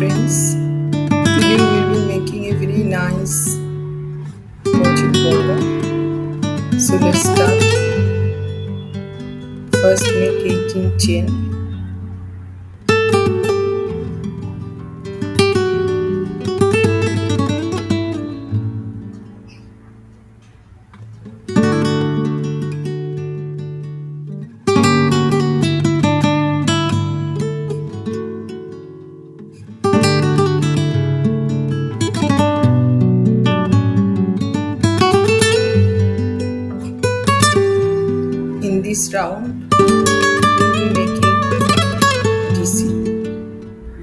friends. Today we will be making a very nice crochet border. So let's start. First make 18 chain. In this round, we will be making DC,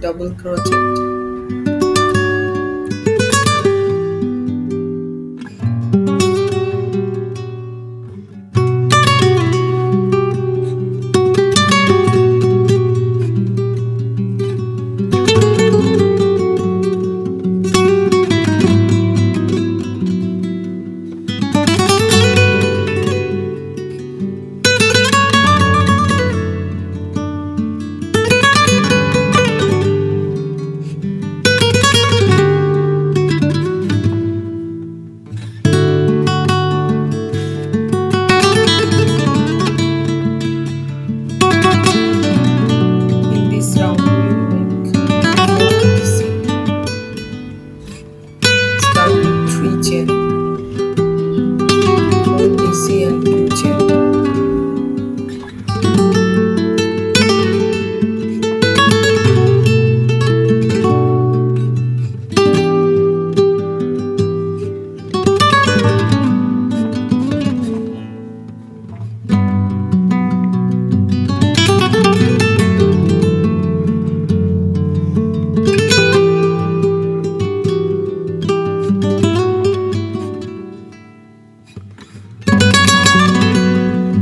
double crochet.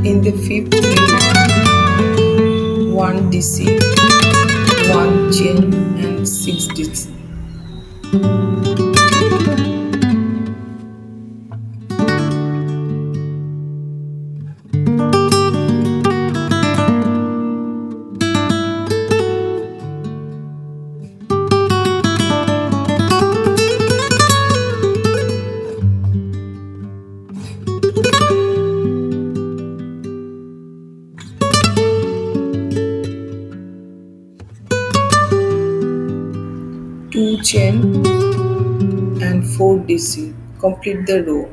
In the fifth row, 1 DC, 1 chain and 6 DC. Two chain and 4 DC. Complete the row.